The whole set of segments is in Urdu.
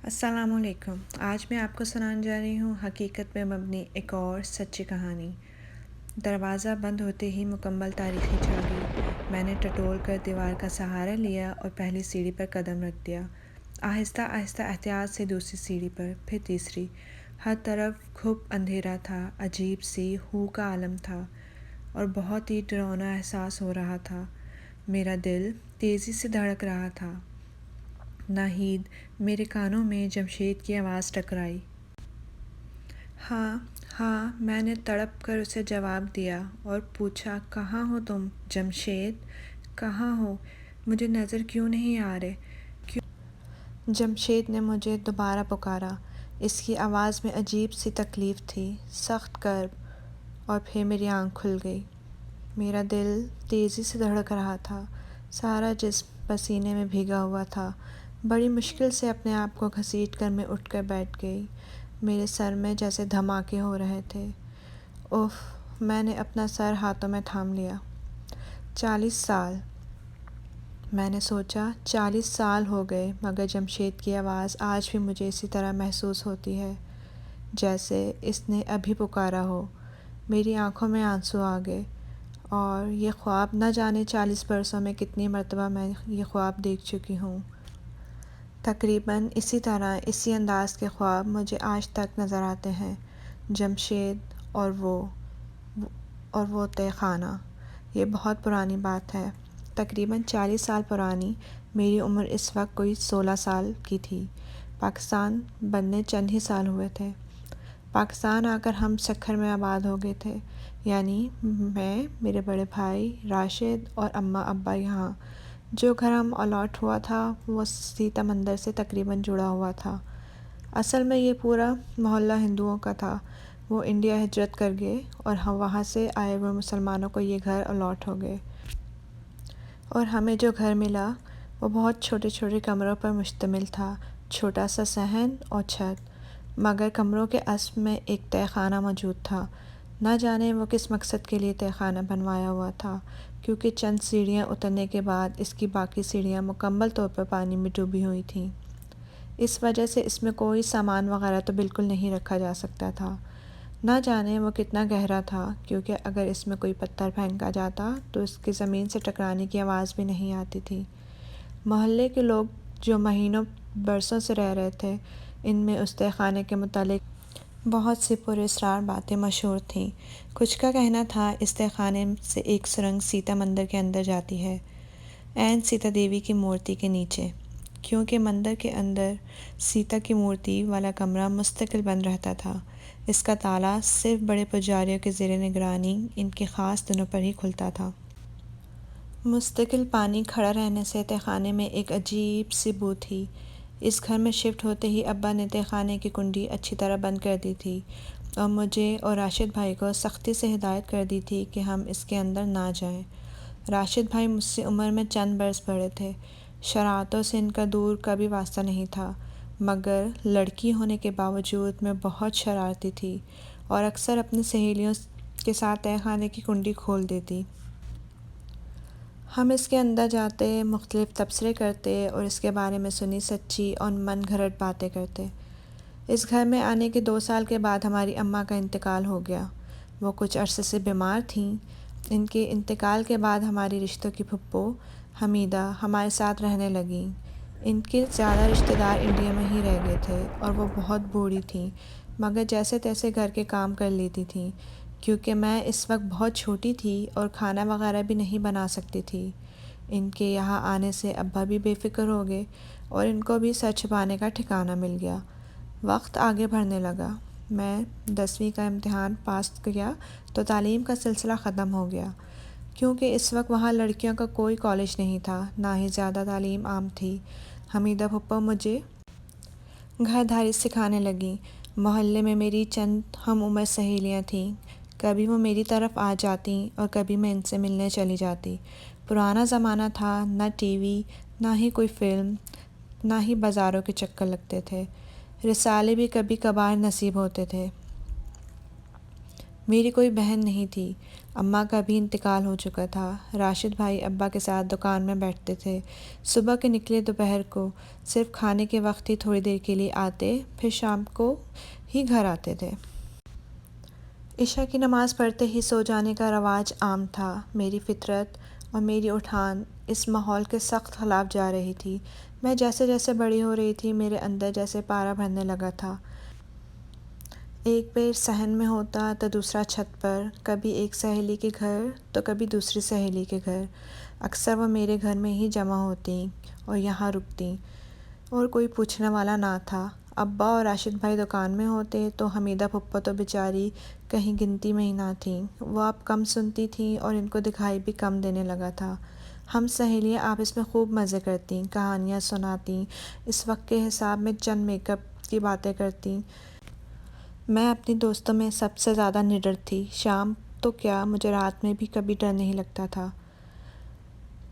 السلام علیکم۔ آج میں آپ کو سنانے جا رہی ہوں حقیقت پہ مبنی ایک اور سچی کہانی۔ دروازہ بند ہوتے ہی مکمل تاریخی چھا گئی۔ میں نے ٹٹول کر دیوار کا سہارا لیا اور پہلی سیڑھی پر قدم رکھ دیا۔ آہستہ آہستہ احتیاط سے دوسری سیڑھی پر، پھر تیسری۔ ہر طرف گھپ اندھیرا تھا، عجیب سی ہو کا عالم تھا اور بہت ہی ڈراؤنا احساس ہو رہا تھا۔ میرا دل تیزی سے دھڑک رہا تھا۔ ناہید میرے کانوں میں جمشید کی آواز ٹکرائی۔ ہاں ہاں، میں نے تڑپ کر اسے جواب دیا اور پوچھا، کہاں ہو تم جمشید؟ کہاں ہو؟ مجھے نظر کیوں نہیں آ رہے؟ جمشید نے مجھے دوبارہ پکارا۔ اس کی آواز میں عجیب سی تکلیف تھی، سخت کرب، اور پھر میری آنکھ کھل گئی۔ میرا دل تیزی سے دھڑک رہا تھا، سارا جسم پسینے میں بھیگا ہوا تھا۔ بڑی مشکل سے اپنے آپ کو گھسیٹ کر میں اٹھ کر بیٹھ گئی۔ میرے سر میں جیسے دھماکے ہو رہے تھے۔ اف! میں نے اپنا سر ہاتھوں میں تھام لیا۔ 40 سال! میں نے سوچا، 40 سال ہو گئے، مگر جمشید کی آواز آج بھی مجھے اسی طرح محسوس ہوتی ہے، جیسے اس نے ابھی پکارا ہو۔ میری آنکھوں میں آنسو آ گئے، اور یہ خواب نہ جانے 40 برسوں میں کتنی مرتبہ میں یہ خواب دیکھ چکی ہوں۔ تقریباً اسی طرح، اسی انداز کے خواب مجھے آج تک نظر آتے ہیں۔ جمشید اور وہ تہ خانہ۔ یہ بہت پرانی بات ہے، تقریباً 40 سال پرانی۔ میری عمر اس وقت کوئی 16 سال کی تھی۔ پاکستان بننے چند ہی سال ہوئے تھے۔ پاکستان آ کر ہم سکھر میں آباد ہو گئے تھے، یعنی میں، میرے بڑے بھائی راشد اور اماں ابا یہاں۔ جو گھر ہم الاٹ ہوا تھا وہ سیتا مندر سے تقریباً جڑا ہوا تھا۔ اصل میں یہ پورا محلہ ہندوؤں کا تھا۔ وہ انڈیا ہجرت کر گئے اور ہم وہاں سے آئے ہوئے مسلمانوں کو یہ گھر الاٹ ہو گئے۔ اور ہمیں جو گھر ملا وہ بہت چھوٹے چھوٹے کمروں پر مشتمل تھا، چھوٹا سا صحن اور چھت، مگر کمروں کے اصل میں ایک تہ خانہ موجود تھا۔ نہ جانے وہ کس مقصد کے لیے تہ خانہ بنوایا ہوا تھا، کیونکہ چند سیڑھیاں اترنے کے بعد اس کی باقی سیڑھیاں مکمل طور پر پانی میں ڈوبی ہوئی تھیں۔ اس وجہ سے اس میں کوئی سامان وغیرہ تو بالکل نہیں رکھا جا سکتا تھا۔ نہ جانے وہ کتنا گہرا تھا، کیونکہ اگر اس میں کوئی پتھر پھینکا جاتا تو اس کی زمین سے ٹکرانے کی آواز بھی نہیں آتی تھی۔ محلے کے لوگ جو مہینوں برسوں سے رہ رہے تھے، ان میں اس تہ خانے کے متعلق بہت سی پراسرار باتیں مشہور تھیں۔ کچھ کا کہنا تھا اس تہ خانے سے ایک سرنگ سیتا مندر کے اندر جاتی ہے، عین سیتا دیوی کی مورتی کے نیچے، کیونکہ مندر کے اندر سیتا کی مورتی والا کمرہ مستقل بند رہتا تھا۔ اس کا تالا صرف بڑے پجاریوں کے زیر نگرانی ان کے خاص دنوں پر ہی کھلتا تھا۔ مستقل پانی کھڑا رہنے سے تہ خانے میں ایک عجیب سی بو تھی۔ اس گھر میں شفٹ ہوتے ہی ابا نے تہ خانے کی کنڈی اچھی طرح بند کر دی تھی اور مجھے اور راشد بھائی کو سختی سے ہدایت کر دی تھی کہ ہم اس کے اندر نہ جائیں۔ راشد بھائی مجھ سے عمر میں چند برس بڑے تھے۔ شرارتوں سے ان کا دور کا بھی واسطہ نہیں تھا، مگر لڑکی ہونے کے باوجود میں بہت شرارتی تھی اور اکثر اپنی سہیلیوں کے ساتھ تہ خانے کی کنڈی کھول دیتی۔ ہم اس کے اندر جاتے، مختلف تبصرے کرتے اور اس کے بارے میں سنی سچی اور من گھڑت باتیں کرتے۔ اس گھر میں آنے کے 2 سال کے بعد ہماری اماں کا انتقال ہو گیا۔ وہ کچھ عرصے سے بیمار تھیں۔ ان کے انتقال کے بعد ہماری رشتوں کی پھپھو حمیدہ ہمارے ساتھ رہنے لگیں۔ ان کے زیادہ رشتہ دار انڈیا میں ہی رہ گئے تھے اور وہ بہت بوڑھی تھیں، مگر جیسے تیسے گھر کے کام کر لیتی تھیں، کیونکہ میں اس وقت بہت چھوٹی تھی اور کھانا وغیرہ بھی نہیں بنا سکتی تھی۔ ان کے یہاں آنے سے ابا بھی بے فکر ہو گئے اور ان کو بھی سر چھپانے کا ٹھکانہ مل گیا۔ وقت آگے بڑھنے لگا۔ میں 10ویں کا امتحان پاس کیا تو تعلیم کا سلسلہ ختم ہو گیا، کیونکہ اس وقت وہاں لڑکیوں کا کوئی کالج نہیں تھا، نہ ہی زیادہ تعلیم عام تھی۔ حمیدہ پھپھو مجھے گھر دھاری سکھانے لگیں۔ محلے میں میری چند ہم عمر سہیلیاں تھیں، کبھی وہ میری طرف آ جاتیں اور کبھی میں ان سے ملنے چلی جاتی۔ پرانا زمانہ تھا، نہ ٹی وی، نہ ہی کوئی فلم، نہ ہی بازاروں کے چکر لگتے تھے۔ رسالے بھی کبھی کبھار نصیب ہوتے تھے۔ میری کوئی بہن نہیں تھی، اماں کا بھی انتقال ہو چکا تھا۔ راشد بھائی ابا کے ساتھ دکان میں بیٹھتے تھے۔ صبح کے نکلے دوپہر کو صرف کھانے کے وقت ہی تھوڑی دیر کے لیے آتے، پھر شام کو ہی گھر آتے تھے۔ عشاء کی نماز پڑھتے ہی سو جانے کا رواج عام تھا۔ میری فطرت اور میری اٹھان اس ماحول کے سخت خلاف جا رہی تھی۔ میں جیسے جیسے بڑی ہو رہی تھی، میرے اندر جیسے پارا بھرنے لگا تھا۔ ایک پیر صحن میں ہوتا تو دوسرا چھت پر، کبھی ایک سہیلی کے گھر تو کبھی دوسری سہیلی کے گھر۔ اکثر وہ میرے گھر میں ہی جمع ہوتیں اور یہاں رکتیں، اور کوئی پوچھنے والا نہ تھا۔ ابا اور راشد بھائی دکان میں ہوتے تو حمیدہ پھپھو تو بیچاری کہیں گنتی میں ہی نہ تھیں۔ وہ اب کم سنتی تھیں اور ان کو دکھائی بھی کم دینے لگا تھا۔ ہم سہیلیاں آپس میں خوب مزے کرتیں، کہانیاں سناتیں، اس وقت کے حساب میں چند میک اپ کی باتیں کرتیں۔ میں اپنی دوستوں میں سب سے زیادہ نڈر تھی۔ شام تو کیا، مجھے رات میں بھی کبھی ڈر نہیں لگتا تھا۔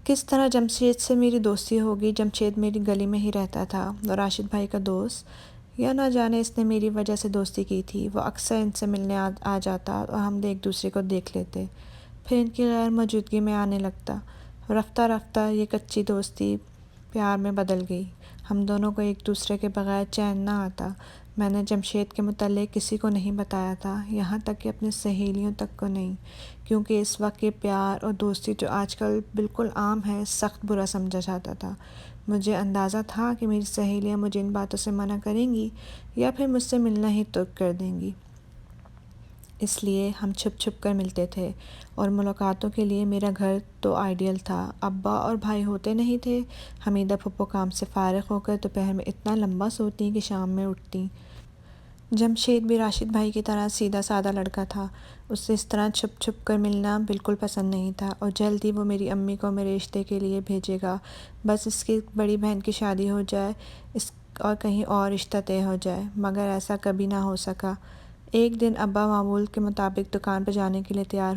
کس طرح جمشید سے میری دوستی ہوگی؟ جمشید میری گلی میں ہی رہتا تھا، وہ راشد بھائی کا دوست، یا نہ جانے اس نے میری وجہ سے دوستی کی تھی۔ وہ اکثر ان سے ملنے آ جاتا اور ہم ایک دوسرے کو دیکھ لیتے، پھر ان کی غیر موجودگی میں آنے لگتا۔ رفتہ رفتہ یہ کچی دوستی پیار میں بدل گئی۔ ہم دونوں کو ایک دوسرے کے بغیر چین نہ آتا۔ میں نے جمشید کے متعلق کسی کو نہیں بتایا تھا، یہاں تک کہ اپنی سہیلیوں تک کو نہیں، کیونکہ اس وقت یہ پیار اور دوستی جو آج کل بالکل عام ہے، سخت برا سمجھا جاتا تھا۔ مجھے اندازہ تھا کہ میری سہیلیاں مجھے ان باتوں سے منع کریں گی یا پھر مجھ سے ملنا ہی ترک کر دیں گی۔ اس لیے ہم چھپ چھپ کر ملتے تھے، اور ملاقاتوں کے لیے میرا گھر تو آئیڈیل تھا۔ ابا اور بھائی ہوتے نہیں تھے۔ حمیدہ پھپھو کام سے فارغ ہو کر دوپہر میں اتنا لمبا سوتیں کہ شام میں اٹھتیں۔ جمشید بھی راشد بھائی کی طرح سیدھا سادہ لڑکا تھا، اسے اس طرح چھپ چھپ کر ملنا بالکل پسند نہیں تھا، اور جلد ہی وہ میری امی کو میرے رشتے کے لیے بھیجے گا، بس اس کی بڑی بہن کی شادی ہو جائے اور کہیں اور رشتہ طے ہو جائے، مگر ایسا کبھی نہ ہو سکا۔ ایک دن ابا معمول کے مطابق دکان پہ جانے کے لیے تیار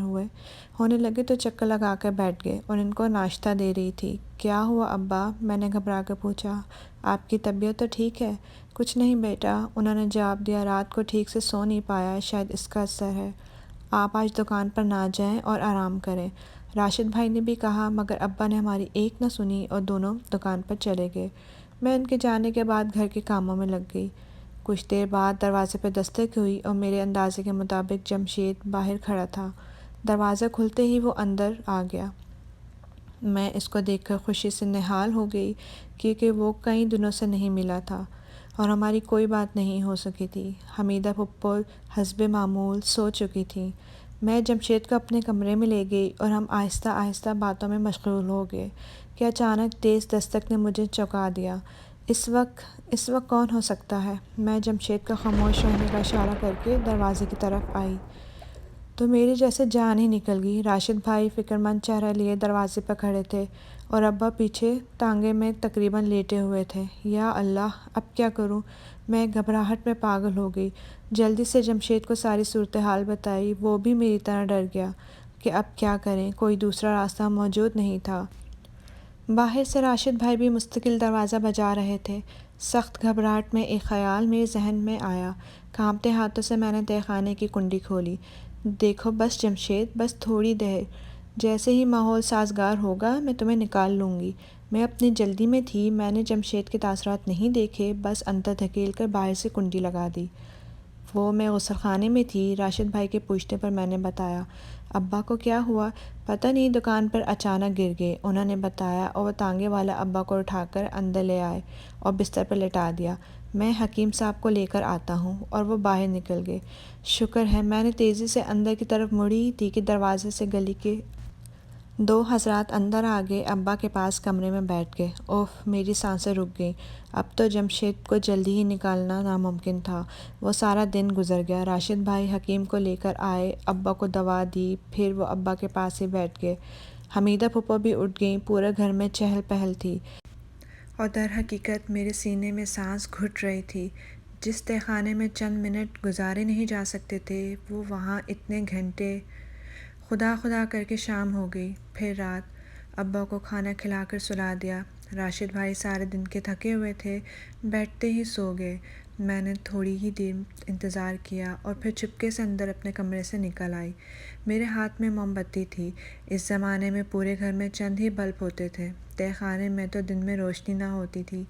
ہونے لگے تو چکر لگا کر بیٹھ گئے، اور ان کو ناشتہ دے رہی تھی۔ کیا ہوا ابا؟ میں نے گھبرا کر پوچھا۔ آپ کی طبیعت تو ٹھیک ہے؟ کچھ نہیں بیٹا، انہوں نے جواب دیا، رات کو ٹھیک سے سو نہیں پایا، شاید اس کا اثر ہے۔ آپ آج دکان پر نہ جائیں اور آرام کریں، راشد بھائی نے بھی کہا، مگر ابا نے ہماری ایک نہ سنی اور دونوں دکان پر چلے گئے۔ میں ان کے جانے کے بعد گھر کے کاموں میں لگ گئی۔ کچھ دیر بعد دروازے پر دستک ہوئی اور میرے اندازے کے مطابق جمشید باہر کھڑا تھا۔ دروازہ کھلتے ہی وہ اندر آ گیا۔ میں اس کو دیکھ کر خوشی سے نہال ہو گئی، کیونکہ وہ کئی دنوں سے نہیں ملا تھا اور ہماری کوئی بات نہیں ہو سکی تھی۔ حمیدہ پھپھو حسب معمول سو چکی تھیں۔ میں جمشید کو اپنے کمرے میں لے گئی اور ہم آہستہ آہستہ باتوں میں مشغول ہو گئے کہ اچانک تیز دستک نے مجھے چونکا دیا۔ اس وقت کون ہو سکتا ہے؟ میں جمشید کا خاموش رہنے کا اشارہ کر کے دروازے کی طرف آئی تو میری جیسے جان ہی نکل گئی۔ راشد بھائی فکر مند چہرہ لیے دروازے پر کھڑے تھے اور ابا پیچھے ٹانگے میں تقریباً لیٹے ہوئے تھے۔ یا اللہ، اب کیا کروں؟ میں گھبراہٹ میں پاگل ہو گئی۔ جلدی سے جمشید کو ساری صورتحال بتائی۔ وہ بھی میری طرح ڈر گیا کہ اب کیا کریں، کوئی دوسرا راستہ موجود نہیں تھا۔ باہر سے راشد بھائی بھی مستقل دروازہ بجا رہے تھے۔ سخت گھبراہٹ میں ایک خیال میرے ذہن میں آیا۔ کانپتے ہاتھوں سے میں نے تہہ خانے کی کنڈی کھولی۔ دیکھو بس جمشید، بس تھوڑی دیر، جیسے ہی ماحول سازگار ہوگا میں تمہیں نکال لوں گی۔ میں اپنی جلدی میں تھی، میں نے جمشید کے تاثرات نہیں دیکھے، بس اندر دھکیل کر باہر سے کنڈی لگا دی۔ میں غسل خانے میں تھی۔ راشد بھائی کے پوچھنے پر میں نے بتایا۔ ابا کو کیا ہوا؟ پتہ نہیں، دکان پر اچانک گر گئے، انہوں نے بتایا، اور وہ تانگے والا ابا کو اٹھا کر اندر لے آئے اور بستر پر لٹا دیا۔ میں حکیم صاحب کو لے کر آتا ہوں، اور وہ باہر نکل گئے۔ شکر ہے۔ میں نے تیزی سے اندر کی طرف مڑی تھی کہ دروازے سے گلی کے دو حضرات اندر آ گئے، ابا کے پاس کمرے میں بیٹھ گئے۔ اوف، میری سانسیں رک گئیں۔ اب تو جمشید کو جلدی ہی نکالنا ناممکن تھا۔ وہ سارا دن گزر گیا۔ راشد بھائی حکیم کو لے کر آئے، ابا کو دوا دی، پھر وہ ابا کے پاس ہی بیٹھ گئے۔ حمیدہ پھپھو بھی اٹھ گئیں۔ پورے گھر میں چہل پہل تھی، اور در حقیقت میرے سینے میں سانس گھٹ رہی تھی۔ جس تہہ خانے میں چند منٹ گزارے نہیں جا سکتے تھے، وہ وہاں اتنے گھنٹے۔ خدا خدا کر کے شام ہو گئی، پھر رات۔ ابا کو کھانا کھلا کر سلا دیا۔ راشد بھائی سارے دن کے تھکے ہوئے تھے، بیٹھتے ہی سو گئے۔ میں نے تھوڑی ہی دیر انتظار کیا اور پھر چپکے سے اندر اپنے کمرے سے نکل آئی۔ میرے ہاتھ میں موم بتی تھی۔ اس زمانے میں پورے گھر میں چند ہی بلب ہوتے تھے۔ تہہ خانے میں تو دن میں روشنی نہ ہوتی تھی۔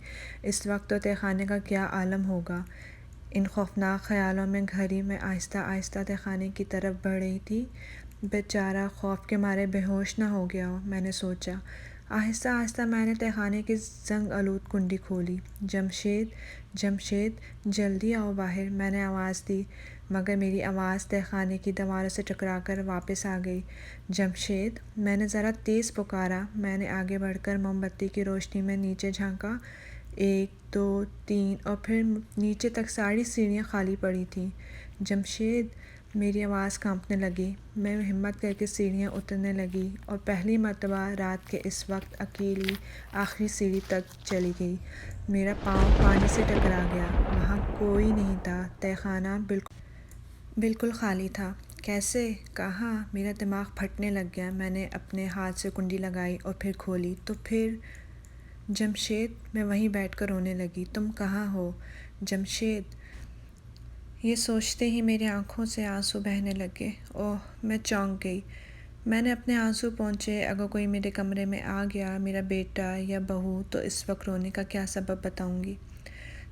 اس وقت تو تہہ خانے کا کیا عالم ہوگا۔ ان خوفناک خیالوں میں گھڑی میں آہستہ آہستہ تہہ خانے کی طرف بڑھ رہی تھی۔ بیچارہ خوف کے مارے بے ہوش نہ ہو گیا ہو، میں نے سوچا۔ آہستہ آہستہ میں نے تہہ خانے کی زنگ آلود کنڈی کھولی۔ جمشید، جمشید، جلدی آؤ باہر، میں نے آواز دی، مگر میری آواز تہہ خانے کی دیواروں سے ٹکرا کر واپس آ گئی۔ جمشید، میں نے ذرا تیز پکارا۔ میں نے آگے بڑھ کر موم بتی کی روشنی میں نیچے جھانکا۔ 1 2 3 اور پھر نیچے تک ساری سیڑھیاں خالی پڑی تھیں۔ جمشید، میری آواز کانپنے لگی۔ میں ہمت کر کے سیڑھیاں اترنے لگی اور پہلی مرتبہ رات کے اس وقت اکیلی آخری سیڑھی تک چلی گئی۔ میرا پاؤں پانی سے ٹکرا گیا۔ وہاں کوئی نہیں تھا۔ تہہ خانہ بالکل خالی تھا۔ کیسے؟ کہاں؟ میرا دماغ پھٹنے لگ گیا۔ میں نے اپنے ہاتھ سے کنڈی لگائی اور پھر کھولی تو پھر جمشید، میں وہیں بیٹھ کر رونے لگی۔ تم کہاں ہو جمشید؟ یہ سوچتے ہی میری آنکھوں سے آنسو بہنے لگے۔ اوہ، میں چونک گئی۔ میں نے اپنے آنسو پونچھے۔ اگر کوئی میرے کمرے میں آ گیا، میرا بیٹا یا بہو، تو اس وقت رونے کا کیا سبب بتاؤں گی؟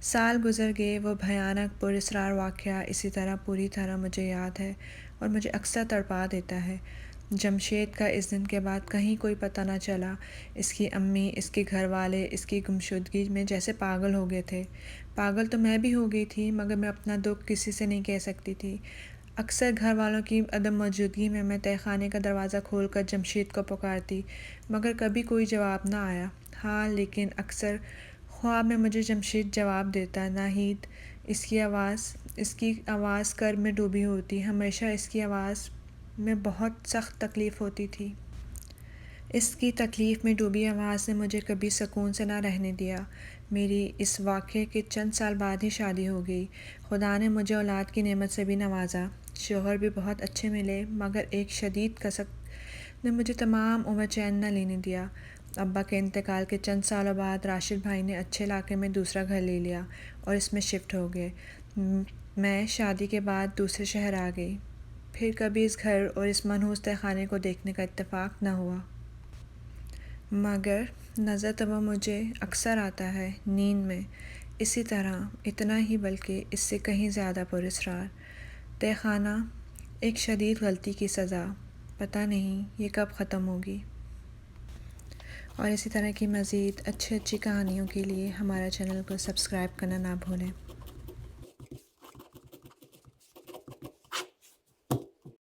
سال گزر گئے۔ وہ بھیانک پراسرار واقعہ اسی طرح پوری طرح مجھے یاد ہے اور مجھے اکثر تڑپا دیتا ہے۔ جمشید کا اس دن کے بعد کہیں کوئی پتہ نہ چلا۔ اس کی امی، اس کے گھر والے اس کی گمشدگی میں جیسے پاگل ہو گئے تھے۔ پاگل تو میں بھی ہو گئی تھی، مگر میں اپنا دکھ کسی سے نہیں کہہ سکتی تھی۔ اکثر گھر والوں کی عدم موجودگی میں میں تہہ خانے کا دروازہ کھول کر جمشید کو پکارتی، مگر کبھی کوئی جواب نہ آیا۔ ہاں، لیکن اکثر خواب میں مجھے جمشید جواب دیتا۔ ناہید، اس کی آواز کرب میں ڈوبی ہوتی۔ ہمیشہ اس کی آواز میں بہت سخت تکلیف ہوتی تھی۔ اس کی تکلیف میں ڈوبی آواز نے مجھے کبھی سکون سے نہ رہنے دیا۔ میری اس واقعے کے چند سال بعد ہی شادی ہو گئی۔ خدا نے مجھے اولاد کی نعمت سے بھی نوازا۔ شوہر بھی بہت اچھے ملے، مگر ایک شدید کسل نے مجھے تمام عمر چین نہ لینے دیا۔ ابا کے انتقال کے چند سالوں بعد راشد بھائی نے اچھے علاقے میں دوسرا گھر لے لیا اور اس میں شفٹ ہو گئے۔ میں شادی کے بعد دوسرے شہر آ گئی۔ پھر کبھی اس گھر اور اس منحوس تہہ خانے کو دیکھنے کا اتفاق نہ ہوا۔ مگر نظر تو وہ مجھے اکثر آتا ہے، نیند میں، اسی طرح، اتنا ہی بلکہ اس سے کہیں زیادہ پراسرار۔ تہہ خانہ، ایک شدید غلطی کی سزا۔ پتہ نہیں یہ کب ختم ہوگی۔ اور اسی طرح کی مزید اچھی کہانیوں کے لیے ہمارا چینل کو سبسکرائب کرنا نہ بھولیں۔